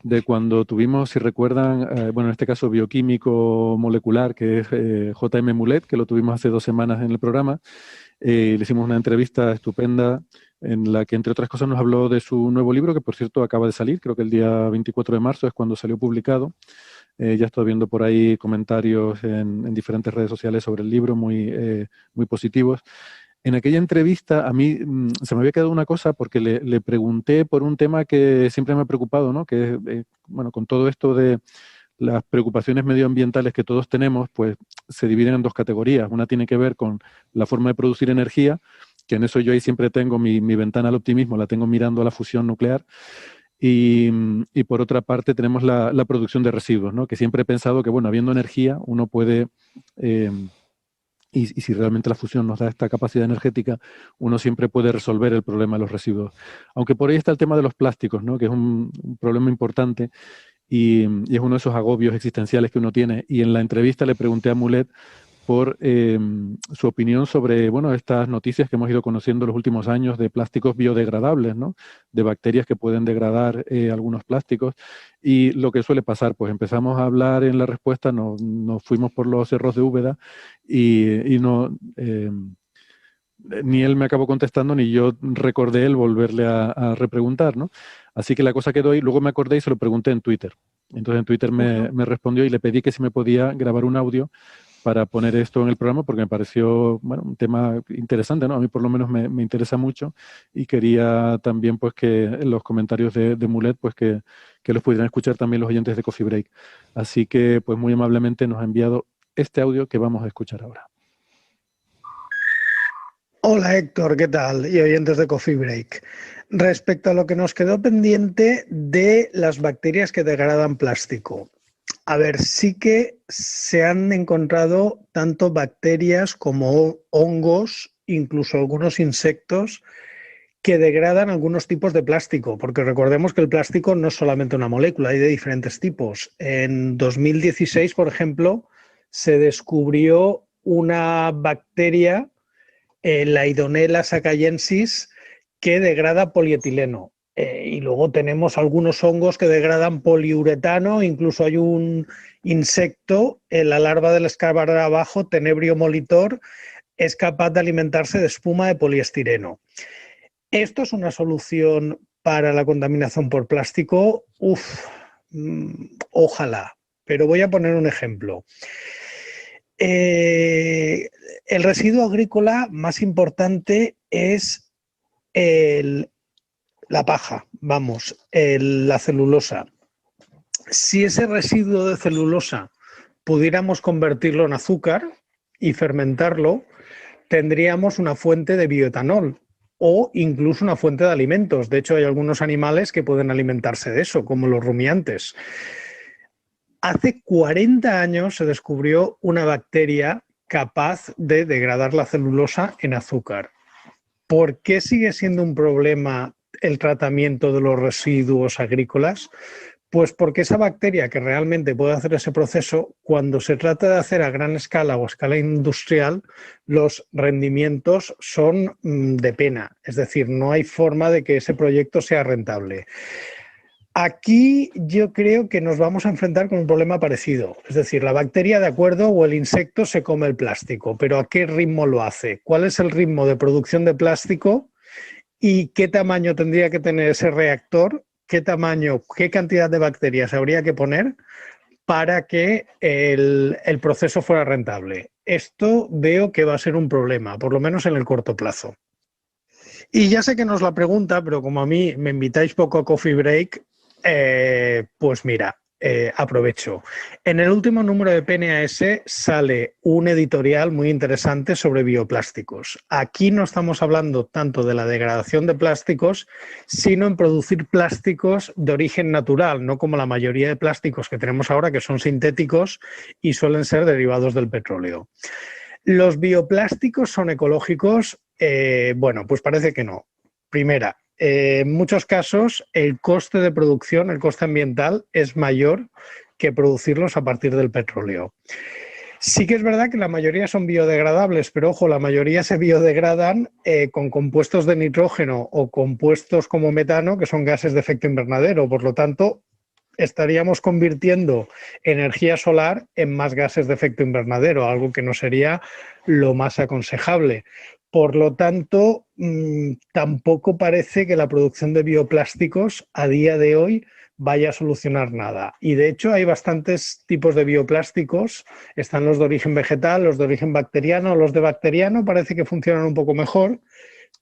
de cuando tuvimos, si recuerdan, bueno, en este caso bioquímico molecular, que es J.M. Mulet, que lo tuvimos hace 2 semanas en el programa. Le hicimos una entrevista estupenda en la que, entre otras cosas, nos habló de su nuevo libro, que por cierto acaba de salir, creo que el día 24 de marzo es cuando salió publicado. Ya estoy viendo por ahí comentarios en diferentes redes sociales sobre el libro, muy positivos. En aquella entrevista a mí se me había quedado una cosa porque le pregunté por un tema que siempre me ha preocupado, ¿no? Que es, bueno, con todo esto de las preocupaciones medioambientales que todos tenemos, pues se dividen en dos categorías. Una tiene que ver con la forma de producir energía, que en eso yo ahí siempre tengo mi ventana al optimismo, la tengo mirando a la fusión nuclear. Y por otra parte tenemos la producción de residuos, ¿no? Que siempre he pensado que, bueno, habiendo energía, uno puede... eh, y si realmente la fusión nos da esta capacidad energética, uno siempre puede resolver el problema de los residuos. Aunque por ahí está el tema de los plásticos, ¿no? Que es un problema importante y es uno de esos agobios existenciales que uno tiene. Y en la entrevista le pregunté a Mulet por su opinión sobre, bueno, estas noticias que hemos ido conociendo en los últimos años de plásticos biodegradables, ¿no? De bacterias que pueden degradar algunos plásticos. Y lo que suele pasar, pues empezamos a hablar en la respuesta, nos fuimos por los cerros de Úbeda y no... ni él me acabó contestando, ni yo recordé el volverle a repreguntar, ¿no? Así que la cosa quedó ahí. Luego me acordé y se lo pregunté en Twitter. Entonces en Twitter me respondió y le pedí que si me podía grabar un audio para poner esto en el programa porque me pareció, bueno, un tema interesante, ¿no? A mí por lo menos me interesa mucho y quería también pues que en los comentarios de Mulet pues que los pudieran escuchar también los oyentes de Coffee Break. Así que pues muy amablemente nos ha enviado este audio que vamos a escuchar ahora. Hola Héctor, ¿qué tal? Y oyentes de Coffee Break. Respecto a lo que nos quedó pendiente de las bacterias que degradan plástico. A ver, sí que se han encontrado tanto bacterias como hongos, incluso algunos insectos, que degradan algunos tipos de plástico, porque recordemos que el plástico no es solamente una molécula, hay de diferentes tipos. En 2016, por ejemplo, se descubrió una bacteria, la Idonella sacchayensis, que degrada polietileno. Y luego tenemos algunos hongos que degradan poliuretano, incluso hay un insecto, la larva del escarabajo, Tenebrio molitor, es capaz de alimentarse de espuma de poliestireno. ¿Esto es una solución para la contaminación por plástico? Ojalá, pero voy a poner un ejemplo. El residuo agrícola más importante es la paja, la celulosa. Si ese residuo de celulosa pudiéramos convertirlo en azúcar y fermentarlo, tendríamos una fuente de bioetanol o incluso una fuente de alimentos. De hecho, hay algunos animales que pueden alimentarse de eso, como los rumiantes. Hace 40 años se descubrió una bacteria capaz de degradar la celulosa en azúcar. ¿Por qué sigue siendo un problema el tratamiento de los residuos agrícolas? Pues porque esa bacteria que realmente puede hacer ese proceso, cuando se trata de hacer a gran escala o a escala industrial, los rendimientos son de pena. Es decir, no hay forma de que ese proyecto sea rentable. Aquí yo creo que nos vamos a enfrentar con un problema parecido. Es decir, la bacteria, de acuerdo, o el insecto se come el plástico, pero ¿a qué ritmo lo hace? ¿Cuál es el ritmo de producción de plástico? ¿Y qué tamaño tendría que tener ese reactor? ¿Qué tamaño, qué cantidad de bacterias habría que poner para que el proceso fuera rentable? Esto veo que va a ser un problema, por lo menos en el corto plazo. Y ya sé que nos la pregunta, pero como a mí me invitáis poco a Coffee Break, pues mira, aprovecho. En el último número de PNAS sale un editorial muy interesante sobre bioplásticos. Aquí no estamos hablando tanto de la degradación de plásticos, sino en producir plásticos de origen natural, no como la mayoría de plásticos que tenemos ahora, que son sintéticos y suelen ser derivados del petróleo. ¿Los bioplásticos son ecológicos? Bueno, pues parece que no. Primera, en muchos casos el coste de producción, el coste ambiental, es mayor que producirlos a partir del petróleo. Sí que es verdad que la mayoría son biodegradables, pero ojo, la mayoría se biodegradan con compuestos de nitrógeno o compuestos como metano, que son gases de efecto invernadero. Por lo tanto, estaríamos convirtiendo energía solar en más gases de efecto invernadero, algo que no sería lo más aconsejable. Por lo tanto, tampoco parece que la producción de bioplásticos a día de hoy vaya a solucionar nada. Y de hecho hay bastantes tipos de bioplásticos. Están los de origen vegetal, los de origen bacteriano, los de bacteriano parece que funcionan un poco mejor,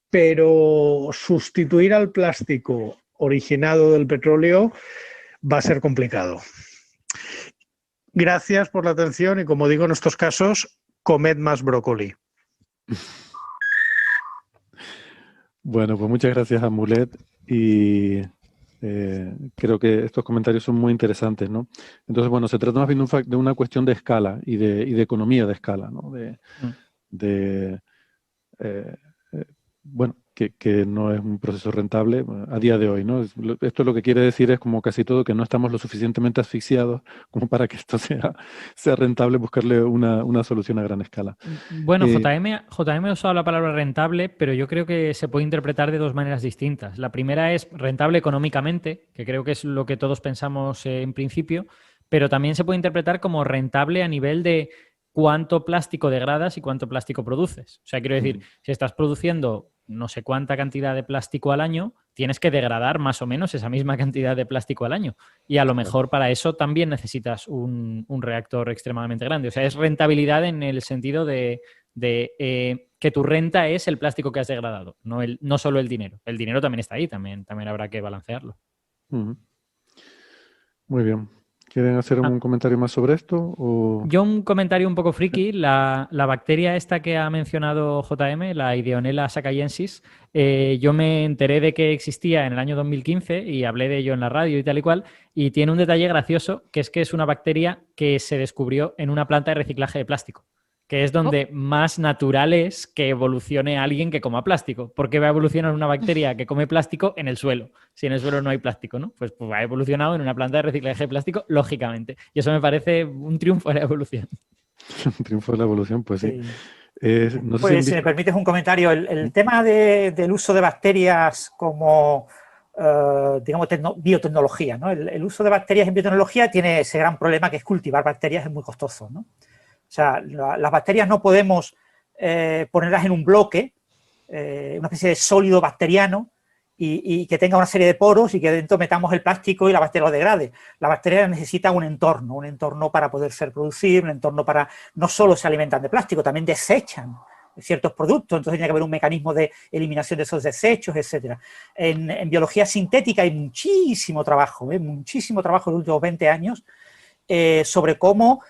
pero sustituir al plástico originado del petróleo va a ser complicado. Gracias por la atención y, como digo en estos casos, comed más brócoli. Bueno, pues muchas gracias, Amulet, y creo que estos comentarios son muy interesantes, ¿no? Entonces, bueno, se trata más bien de una cuestión de escala y de economía de escala, ¿no? De bueno, que no es un proceso rentable a día de hoy, ¿no? Esto lo que quiere decir es, como casi todo, que no estamos lo suficientemente asfixiados como para que esto sea rentable, buscarle una solución a gran escala. Bueno, JM ha usado la palabra rentable, pero yo creo que se puede interpretar de dos maneras distintas. La primera es rentable económicamente, que creo que es lo que todos pensamos en principio, pero también se puede interpretar como rentable a nivel de cuánto plástico degradas y cuánto plástico produces. O sea, quiero decir, si estás produciendo no sé cuánta cantidad de plástico al año, tienes que degradar más o menos esa misma cantidad de plástico al año. Y a lo mejor para eso también necesitas un reactor extremadamente grande. O sea, es rentabilidad en el sentido de que tu renta es el plástico que has degradado, no solo el dinero. El dinero también está ahí, también habrá que balancearlo. Muy bien. ¿Quieren hacer un comentario más sobre esto? O... Yo un comentario un poco friki. La bacteria esta que ha mencionado JM, la Ideonella sacaiensis, yo me enteré de que existía en el año 2015 y hablé de ello en la radio y tal y cual, y tiene un detalle gracioso, que es una bacteria que se descubrió en una planta de reciclaje de plástico, que es donde más natural es que evolucione alguien que coma plástico. ¿Por qué va a evolucionar una bacteria que come plástico en el suelo? Si en el suelo no hay plástico, ¿no? Pues ha evolucionado en una planta de reciclaje de plástico, lógicamente. Y eso me parece un triunfo de la evolución. Un triunfo de la evolución, pues sí. No sé pues si me permites un comentario. El tema del uso de bacterias como, digamos, biotecnología, ¿no? El uso de bacterias en biotecnología tiene ese gran problema que es cultivar bacterias es muy costoso, ¿no? O sea, las bacterias no podemos ponerlas en un bloque, una especie de sólido bacteriano y que tenga una serie de poros y que dentro metamos el plástico y la bacteria lo degrade. La bacteria necesita un entorno para poder ser producir, un entorno para... No solo se alimentan de plástico, también desechan ciertos productos, entonces tiene que haber un mecanismo de eliminación de esos desechos, etc. En biología sintética hay muchísimo trabajo en los últimos 20 años sobre cómo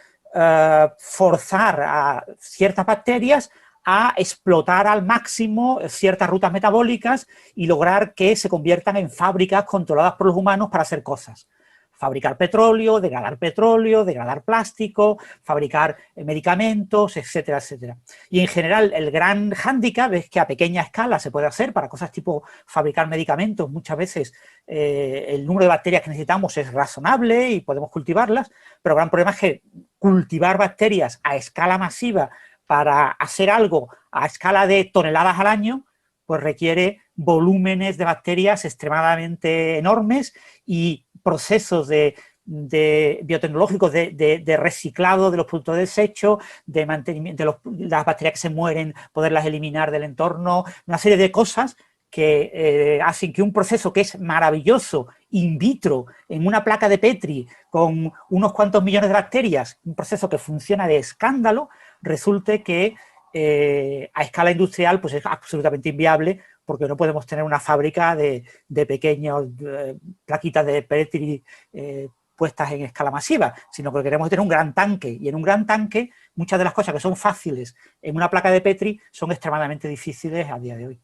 forzar a ciertas bacterias a explotar al máximo ciertas rutas metabólicas y lograr que se conviertan en fábricas controladas por los humanos para hacer cosas. Fabricar petróleo, degradar plástico, fabricar medicamentos, etcétera, etcétera. Y en general el gran hándicap es que a pequeña escala se puede hacer para cosas tipo fabricar medicamentos. Muchas veces el número de bacterias que necesitamos es razonable y podemos cultivarlas, pero el gran problema es que cultivar bacterias a escala masiva para hacer algo a escala de toneladas al año, pues requiere volúmenes de bacterias extremadamente enormes y procesos biotecnológicos de reciclado de los productos de desecho, de mantenimiento de las bacterias que se mueren, poderlas eliminar del entorno, una serie de cosas que hacen que un proceso que es maravilloso in vitro, en una placa de Petri, con unos cuantos millones de bacterias, un proceso que funciona de escándalo, resulte que a escala industrial pues es absolutamente inviable, porque no podemos tener una fábrica de pequeñas plaquitas de Petri puestas en escala masiva, sino que queremos tener un gran tanque, y en un gran tanque muchas de las cosas que son fáciles en una placa de Petri son extremadamente difíciles a día de hoy.